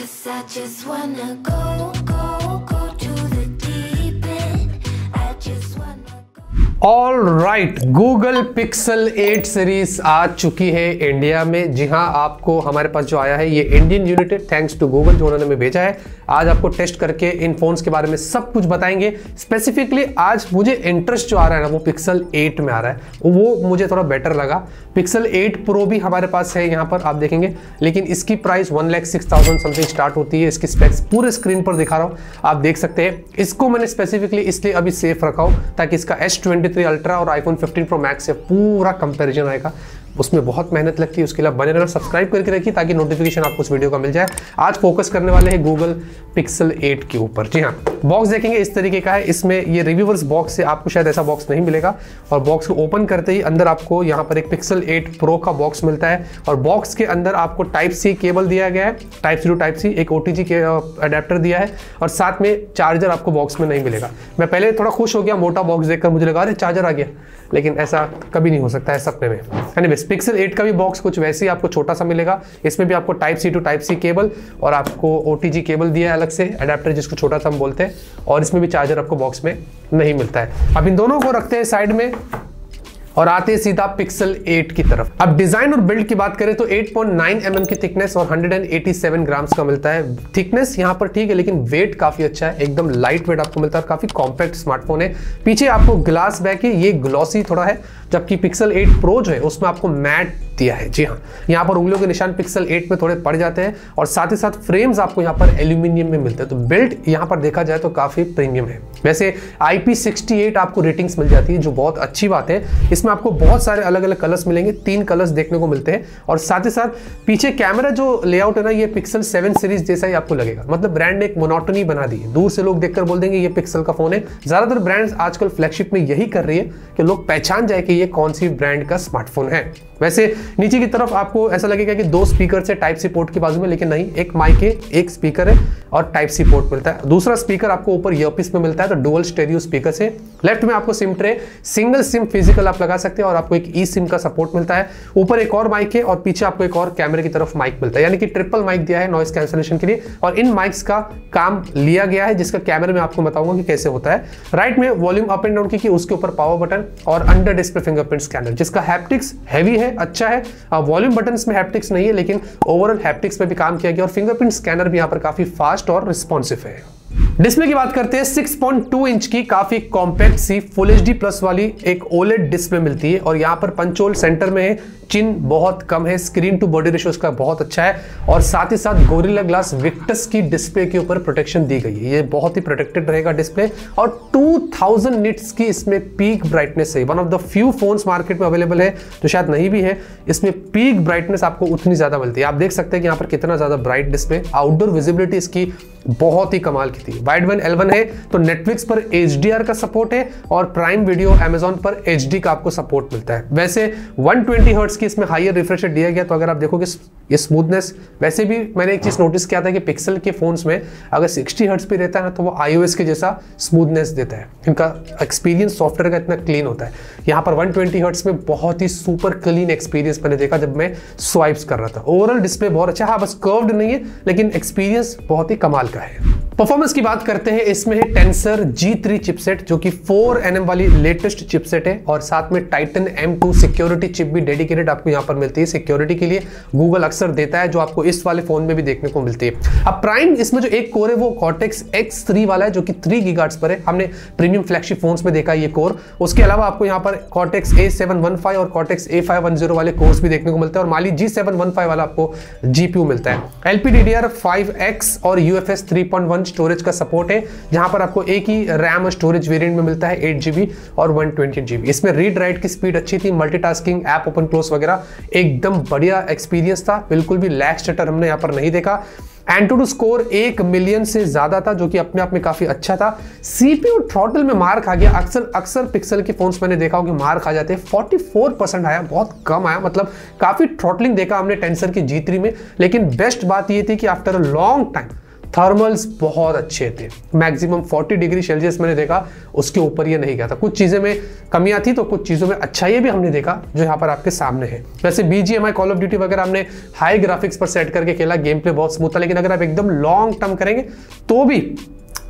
'Cause I just wanna go to the deep end. I just wanna go. All right, Google Pixel 8 series आ चुकी है India में। जी हाँ, आपको हमारे पास जो आया है ये इंडियन यूनिट है, थैंक्स टू गूगल जो उन्होंने हमें भेजा है। आज आपको टेस्ट करके इन फोन्स के बारे में सब कुछ बताएंगे। स्पेसिफिकली आज मुझे इंटरेस्ट जो आ रहा है ना वो पिक्सल 8 में आ रहा है, वो मुझे थोड़ा बेटर लगा। पिक्सल 8 प्रो भी हमारे पास है यहाँ पर, आप देखेंगे, लेकिन इसकी प्राइस 1,06,000 समथिंग स्टार्ट होती है। इसकी स्पेक्स पूरे स्क्रीन पर दिखा रहा हूँ, आप देख सकते हैं। इसको मैंने स्पेसिफिकली इसलिए अभी सेफ रखा हूँ ताकि इसका S23 अल्ट्रा और iPhone 15 Pro Max से पूरा कंपैरिजन आएगा। उसमें बहुत मेहनत लगती है, उसके लिए बने रहना, सब्सक्राइब करके रखिए ताकि नोटिफिकेशन आपको उस वीडियो का मिल जाए। आज फोकस करने वाले हैं गूगल पिक्सल 8 के ऊपर। जी हाँ, बॉक्स देखेंगे इस तरीके का है। इसमें ये रिव्यूवर्स बॉक्स है, आपको शायद ऐसा बॉक्स नहीं मिलेगा। और बॉक्स को ओपन करते ही अंदर आपको यहाँ पर एक पिक्सल 8 प्रो का बॉक्स मिलता है और बॉक्स के अंदर आपको टाइप सी केबल दिया गया है, type C to type C, एक OTG के अडेप्टर दिया है और साथ में चार्जर आपको बॉक्स में नहीं मिलेगा। मैं पहले थोड़ा खुश हो गया मोटा बॉक्स देखकर, मुझे लगा अरे चार्जर आ गया, लेकिन ऐसा कभी नहीं हो सकता है सपने में। एनीवेज, पिक्सल 8 का भी बॉक्स कुछ वैसे ही आपको छोटा सा मिलेगा। इसमें भी आपको type C to type C cable और आपको OTG केबल दिया है अलग से, अडेप्टर जिसको छोटा सा हम बोलते हैं, और इसमें भी चार्जर आपको बॉक्स में नहीं मिलता है। अब इन दोनों को रखते हैं साइड में और आते हैं सीधा पिक्सल 8 की तरफ। अब डिजाइन और बिल्ड की बात करें तो 8.9 mm की थिकनेस और 187 ग्राम्स का मिलता है। थिकनेस यहाँ पर ठीक है, लेकिन वेट काफी अच्छा है, एकदम लाइट वेट आपको मिलता है, काफी कॉम्पैक्ट स्मार्टफोन है। पीछे आपको ग्लास बैक है, ये ग्लॉसी थोड़ा है, जबकि पिक्सल 8 प्रो जो है उसमें आपको मैट दिया है। जी हाँ, यहाँ पर उंगलियों के निशान पिक्सल 8 में थोड़े पड़ जाते हैं और साथ ही साथ फ्रेम्स आपको यहाँ पर एल्यूमिनियम में मिलते हैं, तो बिल्ड यहाँ पर देखा जाए तो काफी प्रीमियम है। वैसे IP68 आपको रेटिंग्स मिल जाती है, जो बहुत अच्छी बात है। इसमें आपको बहुत सारे अलग अलग कलर्स मिलेंगे, 3 कलर्स देखने को मिलते हैं और साथ ही साथ पीछे कैमरा जो लेआउट है ना, ये पिक्सल 7 सीरीज जैसा ही आपको लगेगा। मतलब ब्रांड ने एक मोनोटोनी बना दी है, दूर से लोग देखकर बोल देंगे ये पिक्सल का फोन है। ज्यादातर ब्रांड्स आजकल फ्लैगशिप में यही कर रही है कि लोग पहचान जाए कि ये कौन सी ब्रांड का स्मार्टफोन है। वैसे नीचे की तरफ आपको ऐसा लगेगा कि 2 स्पीकर से टाइप सी पोर्ट के बाजू में, लेकिन नहीं, एक माइक है, एक स्पीकर है और टाइप सी पोर्ट मिलता है। दूसरा स्पीकर आपको ऊपर ईयरपीस में मिलता है, तो डुअल स्टेरियो स्पीकर से। लेफ्ट में आपको SIM tray, single SIM physical आप लगा सकते हैं और आपको एक ई सिम का सपोर्ट मिलता है। ऊपर एक और माइक है और पीछे आपको एक और कैमरे की तरफ माइक मिलता है, यानी कि ट्रिपल माइक दिया है नॉइस कैंसलेशन के लिए। और इन माइक्स का काम लिया गया है, जिसका कैमरे में आपको बताऊंगा कि कैसे होता है। राइट में वॉल्यूम अप एंड डाउन की, उसके ऊपर पावर बटन और अंडर डिस्प्ले फिंगरप्रिंट स्कैनर, जिसका हैप्टिक्स हैवी है, अच्छा है। वॉल्यूम बटन्स में हैप्टिक्स नहीं है, लेकिन ओवरऑल हैप्टिक्स पे भी काम किया गया और फिंगरप्रिंट स्कैनर भी यहाँ पर काफी फास्ट और रिस्पॉन्सिव है। डिस्प्ले की बात करते हैं, 6.2 इंच की काफी कॉम्पैक्ट सी फुल HD प्लस वाली एक OLED डिस्प्ले मिलती है और यहाँ पर पंच होल सेंटर में है, चिन बहुत कम है, स्क्रीन टू बॉडी रेशियो उसका बहुत अच्छा है और साथ ही साथ गोरिल्ला ग्लास विक्टस की डिस्प्ले के ऊपर प्रोटेक्शन दी गई है। ये बहुत ही प्रोटेक्टेड रहेगा डिस्प्ले और 2000 निट्स की इसमें पीक ब्राइटनेस है। One of the few phones market में अवेलेबल है जो शायद नहीं भी है, इसमें पीक ब्राइटनेस आपको उतनी ज्यादा मिलती है। आप देख सकते हैं कि यहाँ पर कितना ज्यादा ब्राइट डिस्प्ले। आउटडोर विजिबिलिटी इसकी बहुत ही कमाल की थी। वाइड वन L1 है, तो नेटफ्लिक्स पर HDR का सपोर्ट है और प्राइम वीडियो Amazon पर HD का आपको सपोर्ट मिलता है। वैसे 120 हर्ट्ज की इसमें हायर रिफ्रेश रेट दिया गया, तो अगर आप देखोगे ये स्मूथनेस, वैसे भी मैंने एक चीज नोटिस किया था कि पिक्सल के फोन्स में अगर 60 हर्ट्ज पे रहता है ना, तो वो iOS के जैसा स्मूथनेस देता है। इनका एक्सपीरियंस सॉफ्टवेयर का इतना क्लीन होता है। यहाँ पर 120 हर्ट्ज में बहुत ही सुपर क्लीन एक्सपीरियंस मैंने देखा जब मैं स्वाइप्स कर रहा था। ओवरऑल डिस्प्ले बहुत अच्छा, हाँ बस कर्व्ड नहीं है, लेकिन एक्सपीरियंस बहुत ही कमाल का है। परफॉर्मेंस की बात करते हैं, इसमें है टेंसर G3 चिपसेट जो कि 4 nm वाली लेटेस्ट चिपसेट है और साथ में टाइटन M2 सिक्योरिटी चिप भी डेडिकेटेड आपको यहाँ पर मिलती है सिक्योरिटी के लिए। गूगल अक्सर देता है, जो आपको इस वाले फोन में भी देखने को मिलती है। अब प्राइम इसमें जो एक कोर है वो Cortex X3 वाला है, जो कि 3 GHz पर है। हमने प्रीमियम फ्लैगशिप फोन्स में देखा ये कोर। उसके अलावा आपको यहाँ पर Cortex A715 और Cortex A510 वाले कोर्स भी देखने को मिलते हैं और Mali G715 वाला आपको GPU मिलता है। LPDDR5X और UFS 3.1 स्टोरेज का सपोर्ट है, जहां पर आपको एक ही रैम स्टोरेज वेरिएंट में मिलता है, 8GB और 128GB। इसमें रीड राइट की स्पीड अच्छी थी, मल्टीटास्किंग, ऐप ओपन क्लोज वगैरह एकदम बढ़िया एक्सपीरियंस था, बिल्कुल भी लैग स्टटर हमने यहाँ पर नहीं देखा। एंटूटू स्कोर 1 मिलियन से ज्यादा था, जो कि अपने आप में काफी अच्छा था। CPU थ्रॉटल में मार खा गया, अक्सर पिक्सल के फोन्स मैंने देखा हो कि मार खा जाते हैं। 44% आया, बहुत कम आया, मतलब काफी थ्रॉटलिंग देखा हमने टेंसर की G3 में। लेकिन बेस्ट बात ये थी कि after a long time thermals बहुत अच्छे थे, मैक्सिमम 40 डिग्री सेल्सियस मैंने देखा, उसके ऊपर ये नहीं गया था। कुछ चीज़ें में कमियां थी तो कुछ चीज़ों में अच्छाई भी हमने देखा जो यहाँ पर आपके सामने है। वैसे BGMI कॉल ऑफ ड्यूटी वगैरह हमने हाई ग्राफिक्स पर सेट करके खेला, गेम प्ले बहुत स्मूथ था, लेकिन अगर आप एकदम लॉन्ग टर्म करेंगे तो भी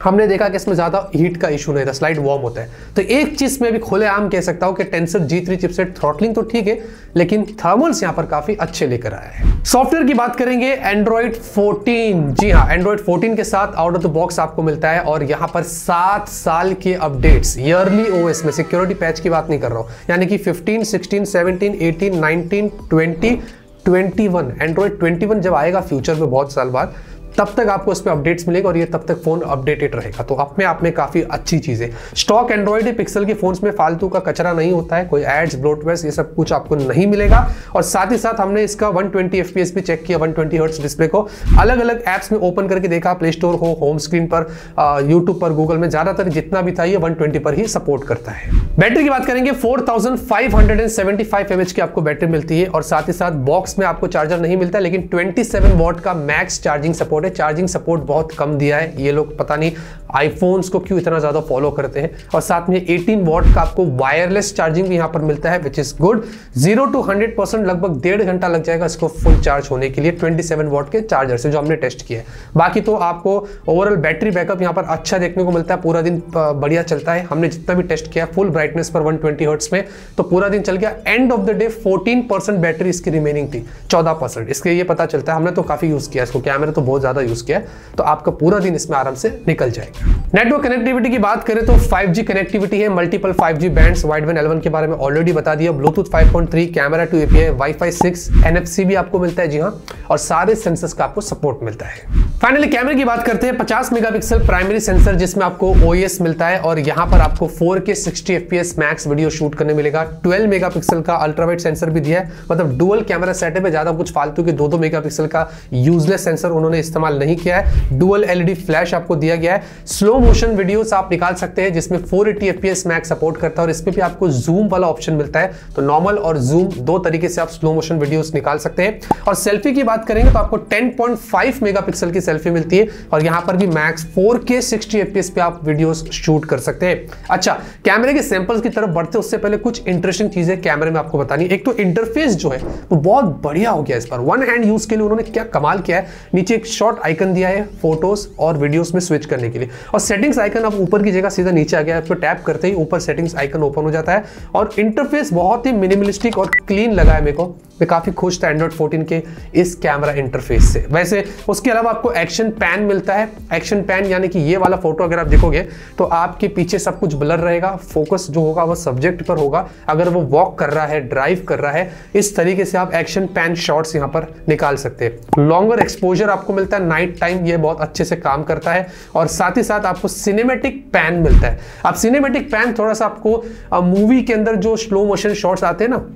हमने देखा कि इसमें ज़्यादा हीट का इशू नहीं था, स्लाइड वार्म होता है। तो एक चीज़ मैं भी खुलेआम कह सकता हूँ कि टेंसर G3 चिपसेट थ्रॉटलिंग तो ठीक है, लेकिन थर्मल्स यहाँ पर काफ़ी अच्छे लेकर आया है। सॉफ्टवेयर की बात करेंगे, एंड्रॉइड 14, जी हाँ, एंड्रॉइड 14 के साथ आउट ऑफ द बॉक्स आपको मिलता है और यहाँ पर 7 साल के अपडेट्स ईयरली OS में, सिक्योरिटी पैच की बात नहीं कर रहा हूँ, यानी कि 15, 16, 17, 18, 19, 20, 21, एंड्रॉइड 21 जब आएगा फ्यूचर में बहुत साल बाद, तब तक आपको इस पे अपडेट्स मिलेगा और ये तब तक फोन अपडेटेड रहेगा। तो अपने आप में काफी अच्छी चीज है। स्टॉक एंड्रॉइड पिक्सल के फोन्स में फालतू का कचरा नहीं होता है, कोई एड्स, ब्लोटवेयर, ये सब कुछ आपको नहीं मिलेगा। और साथ ही साथ हमने इसका 120 FPS भी चेक किया, 120 हर्ट्ज डिस्प्ले को अलग अलग एप्स में ओपन करके देखा, प्ले स्टोर हो, होम स्क्रीन पर, यूट्यूब पर, गूगल में, ज्यादातर जितना भी था ये 120 पर ही सपोर्ट करता है। बैटरी की बात करेंगे, 4575 mAh की आपको बैटरी मिलती है और साथ ही साथ बॉक्स में आपको चार्जर नहीं मिलता, लेकिन 27 वॉट का मैक्स चार्जिंग सपोर्ट है। चार्जिंग सपोर्ट बहुत कम दिया है, ये लोग पता नहीं आईफोन्स को क्यों इतना ज्यादा फॉलो करते हैं। और साथ में 18 वॉट का आपको वायरलेस चार्जिंग भी यहां पर मिलता है, विच इज गुड। 0 to 100% लगभग 1.5 घंटा लग जाएगा इसको फुल चार्ज होने के लिए 27 वॉट के चार्जर से, जो हमने टेस्ट किया है। बाकी तो आपको ओवरऑल बैटरी बैकअप यहां पर अच्छा देखने को मिलता है, पूरा दिन बढ़िया चलता है। हमने जितना भी टेस्ट किया फुल ब्राइटनेस पर 120 हर्ट्ज में, तो पूरा दिन चल गया। End of the day 14% battery इसकी रिमेनिंग थी, 14%। इसके ये पता चलता है, हमने तो काफी यूज किया इसको, कैमरा तो बहुत ज्यादा यूज किया है, तो आपका पूरा दिन इसमें आराम से निकल जाएगा। नेटवर्क कनेक्टिविटी की बात करें तो 5G कनेक्टिविटी है, multiple 5G bands, wideband L1 के बारे में ऑलरेडी बता दिया, Bluetooth 5.3, camera 2 API, wifi 6, NFC भी आपको मिलता है, जी हाँ, और सारे सेंसर्स का आपको सपोर्ट मिलता है। फाइनली कैमरे की बात करते हैं, 50 मेगापिक्सल प्राइमरी सेंसर जिसमें आपको OIS मिलता है और यहां पर आपको 4K 60 FPS max video shoot करने मिलेगा। 12 मेगापिक्सल का अल्ट्रावाइड सेंसर भी दिया है, मतलब डुअल कैमरा सेटअप है, ज्यादा कुछ फालतू के 2-2 मेगापिक्सल का यूजलेस सेंसर उन्होंने इस्तेमाल नहीं किया है। डुअल LED फ्लैश आपको दिया गया है। स्लो मोशन वीडियोस आप निकाल सकते हैं जिसमें 480 FPS मैक्स सपोर्ट करता है और इसमें भी आपको जूम वाला ऑप्शन मिलता है, तो नॉर्मल और जूम दो तरीके से आप स्लो मोशन वीडियोस निकाल सकते हैं। और सेल्फी की बात करेंगे तो आपको 10.5 मेगापिक्सल की सेल्फी मिलती है और यहां पर भी मैक्स 4K 60 FPS पे आप वीडियोस शूट कर सकते हैं। अच्छा, कैमरे के सैंपल्स की तरफ बढ़ते उससे पहले कुछ इंटरेस्टिंग चीजें कैमरे में आपको बतानी। एक तो इंटरफेस जो है वो बहुत बढ़िया हो गया इस पर, वन हैंड यूज के लिए उन्होंने क्या कमाल किया है। नीचे एक शॉर्ट आइकन दिया है फोटोज और वीडियोस में स्विच करने के लिए, और सेटिंग्स आइकन अब ऊपर की जगह सीधा नीचे आ गया है, टैप करते ही ऊपर सेटिंग्स आइकन ओपन हो जाता है। और इंटरफेस बहुत ही मिनिमलिस्टिक और क्लीन लगा है मेरे को, मैं काफी खुश था एंड्रॉइड 14 के इस कैमरा इंटरफेस से। वैसे उसके अलावा आपको एक्शन पैन मिलता है। एक्शन पैन यानी कि ये वाला फोटो अगर आप देखोगे तो आपके पीछे सब कुछ ब्लर रहेगा, फोकस जो होगा वो सब्जेक्ट पर होगा। अगर वो वॉक कर रहा है, ड्राइव कर रहा है, इस तरीके से आप एक्शन पैन शॉट्स यहाँ पर निकाल सकते हैं। लॉन्गर एक्सपोजर आपको मिलता है नाइट टाइम, ये बहुत अच्छे से काम करता है। और साथ ही साथ आपको सिनेमैटिक पैन मिलता है। अब सिनेमैटिक पैन थोड़ा सा आपको मूवी के अंदर जो स्लो मोशन शॉट्स आते हैं ना,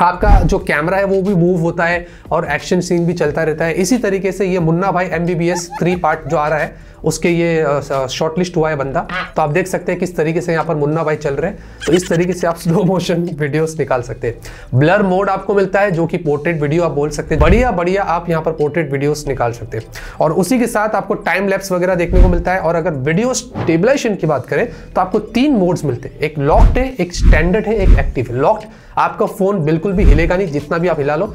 आपका जो कैमरा है वो भी मूव होता है और एक्शन सीन भी चलता रहता है। इसी तरीके से ये मुन्ना भाई MBBS 3 पार्ट जो आ रहा है उसके ये शॉर्टलिस्ट हुआ है बंदा, तो आप देख सकते हैं किस तरीके से यहाँ पर मुन्ना भाई चल रहे हैं। तो इस तरीके से आप स्लो मोशन वीडियोस निकाल सकते हैं। ब्लर मोड आपको मिलता है जो कि पोर्ट्रेट वीडियो आप बोल सकते हैं, बढ़िया बढ़िया आप यहाँ पर पोर्ट्रेट वीडियोस निकाल सकते हैं। और उसी के साथ आपको टाइम लैप्स वगैरह देखने को मिलता है। और अगर वीडियो स्टेबलाइजेशन की बात करें तो आपको 3 मोड्स मिलते हैं, एक लॉक्ड है, एक स्टैंडर्ड है, एक एक्टिव है। लॉक्ड आपका फोन बिल्कुल भी हिलेगा नहीं, जितना भी आप हिला लो,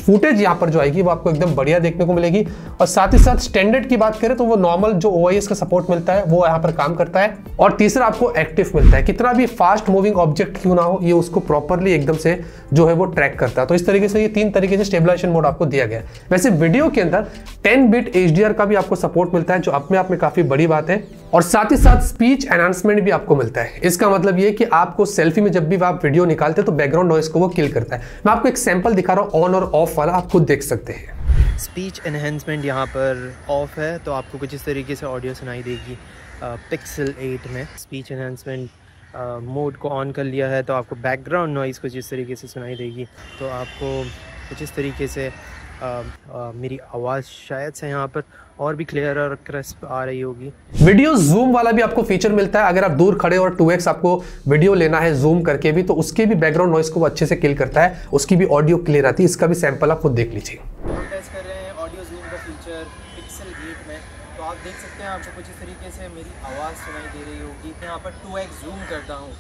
फुटेज यहाँ पर जो आएगी वो आपको एकदम बढ़िया देखने को मिलेगी। और साथ ही साथ स्टैंडर्ड की बात करें तो वो नॉर्मल जो OIS का सपोर्ट मिलता है वो यहाँ पर काम करता है। और तीसरा आपको एक्टिव मिलता है, कितना भी फास्ट मूविंग ऑब्जेक्ट क्यों ना हो ये उसको प्रॉपरली एकदम से जो है वो ट्रैक करता है। तो इस तरीके से ये 3 तरीके से स्टेबलाइजेशन मोड आपको दिया गया है। वैसे वीडियो के अंदर 10 बिट HDR का भी आपको सपोर्ट मिलता है, जो अपने आप में काफी बड़ी बात है। और साथ ही साथ स्पीच एनहांसमेंट भी आपको मिलता है। इसका मतलब ये कि आपको सेल्फी में जब भी आप वीडियो निकालते हैं तो बैकग्राउंड नॉइस को वो किल करता है। मैं आपको एक सैंपल दिखा रहा हूँ ऑन और ऑफ वाला, आप खुद देख सकते हैं। स्पीच एनहेंसमेंट यहाँ पर ऑफ है तो आपको कुछ इस तरीके से ऑडियो सुनाई देगी। पिक्सल 8 में स्पीच एनहेंसमेंट मोड को ऑन कर लिया है तो आपको बैकग्राउंड नॉइज़ कुछ इस तरीके से सुनाई देगी। तो आपको कुछ इस तरीके से मेरी आवाज़ शायद से यहाँ पर और भी क्लियर और क्रिस्प आ रही होगी। वीडियो जूम वाला भी आपको फीचर मिलता है। अगर आप दूर खड़े और 2x आपको वीडियो लेना है जूम करके भी, तो उसके भी बैकग्राउंड नॉइस को वो अच्छे से किल करता है, उसकी भी ऑडियो क्लियर आती है। इसका भी सैंपल आप खुद देख लीजिए। हम टेस्ट कर रहे हैं ऑडियो जूम का फीचर पिक्सल 8 में। तो आप देख सकते हैं, आपको कुछ इस तरीके से मेरी आवाज़ सुनाई दे रही होगी। यहाँ पर 2x जूम करता हूँ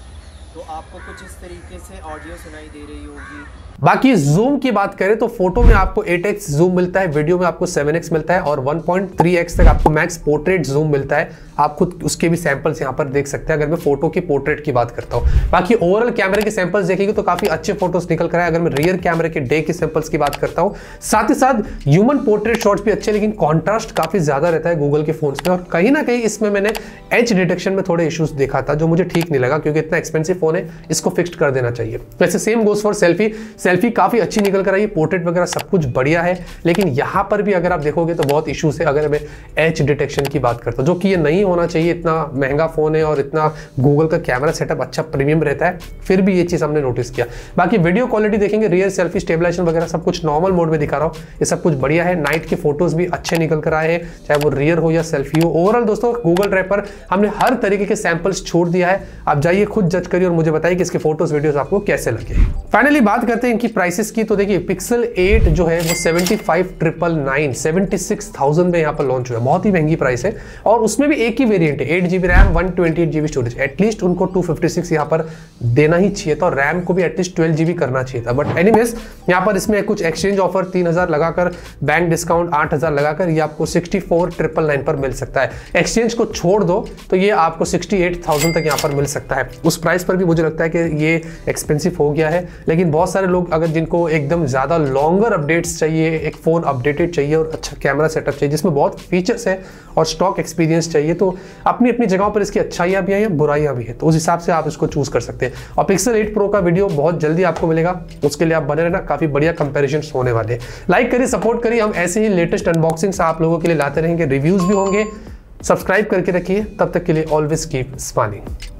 तो आपको कुछ इस तरीके से ऑडियो सुनाई दे रही होगी। बाकी जूम की बात करें तो फोटो में आपको 8x जूम मिलता है, वीडियो में आपको 7x मिलता है और 1.3x तक आपको मैक्स पोर्ट्रेट जूम मिलता है। आप खुद उसके भी सैंपल्स यहाँ पर देख सकते हैं अगर मैं फोटो की पोर्ट्रेट की बात करता हूँ। बाकी ओवरऑल कैमरे के सैंपल्स देखेंगे तो काफी अच्छे फोटोज निकल कर आए। अगर मैं रियर कैमरे के डे के सैंपल्स की बात करता हूँ, साथ ही साथ ह्यूमन पोर्ट्रेट शॉट्स भी अच्छे, लेकिन कॉन्ट्रास्ट काफी ज्यादा रहता है गूगल के फोन्स में। और कहीं ना कहीं इसमें मैंने एज डिटेक्शन में थोड़े इश्यूज देखा था जो मुझे ठीक नहीं लगा, क्योंकि इतना एक्सपेंसिव फोन है, इसको फिक्स कर देना चाहिए। वैसे सेम गोज फॉर सेल्फी काफी अच्छी निकल कर आई है, पोर्ट्रेट वगैरह सब कुछ बढ़िया है, लेकिन यहां पर भी अगर आप देखोगे तो बहुत इश्यूज है अगर मैं एज डिटेक्शन की बात करता हूं, जो कि ये नहीं होना चाहिए। इतना महंगा फोन है और इतना गूगल का कैमरा सेटअप अच्छा प्रीमियम रहता है, फिर भी ये चीज हमने नोटिस किया। बाकी वीडियो क्वालिटी देखेंगे, रियर सेल्फी स्टेबलाइजेशन वगैरह सब कुछ नॉर्मल मोड में दिखा रहा हूं, ये सब कुछ बढ़िया है। नाइट के फोटोज भी अच्छे निकल कर आए हैं, चाहे वो रियर हो या सेल्फी हो। ओवरऑल दोस्तों गूगल ड्राइव पर हमने हर तरीके के सैंपल्स छोड़ दिया है, आप जाइए खुद जज करिए और मुझे बताइए कि इसके फोटोज वीडियोस आपको कैसे लगे। फाइनली बात करते हैं इनकी प्राइसेस की। तो देखिए पिक्सल 8 जो है वो 75,999 76,000 में यहाँ पर लॉन्च हुआ है, बहुत ही महंगी प्राइस है। और उसमें भी एक ही वेरिएंट है, 8GB RAM 128GB storage. At least उनको 256 यहाँ पर देना ही चाहिए था और रैम को भी एटलीस्ट 12GB करना चाहिए था। बट एनीवेज यहाँ पर इसमें कुछ एक्सचेंज ऑफर 3,000 लगाकर, बैंक डिस्काउंट 8,000 लगाकर ये आपको 64,999 पर मिल सकता है। एक्सचेंज को छोड़ दो तो ये आपको 68,000 तक यहाँ पर मिल सकता है। उस प्राइस पर भी मुझे लगता है कि ये एक्सपेंसिव हो गया है, लेकिन बहुत सारे लोग अगर जिनको एकदम ज़्यादा लॉन्गर अपडेट्स चाहिए, एक फ़ोन अपडेटेड चाहिए और अच्छा कैमरा सेटअप चाहिए जिसमें बहुत फीचर्स है और स्टॉक एक्सपीरियंस चाहिए, तो अपनी अपनी जगहों पर इसकी अच्छाइयाँ भी हैं या बुराइयाँ भी हैं, तो उस हिसाब से आप इसको चूज़ कर सकते हैं। और पिक्सल 8 प्रो का वीडियो बहुत जल्दी आपको मिलेगा, उसके लिए आप बने रहना, काफ़ी बढ़िया कंपेरिजन होने वाले हैं। लाइक करिए, सपोर्ट करिए, हम ऐसे ही लेटेस्ट अनबॉक्सिंग्स आप लोगों के लिए लाते रहेंगे, रिव्यूज़ भी होंगे। सब्सक्राइब करके रखिए, तब तक के लिए ऑलवेज कीप स्माइलिंग।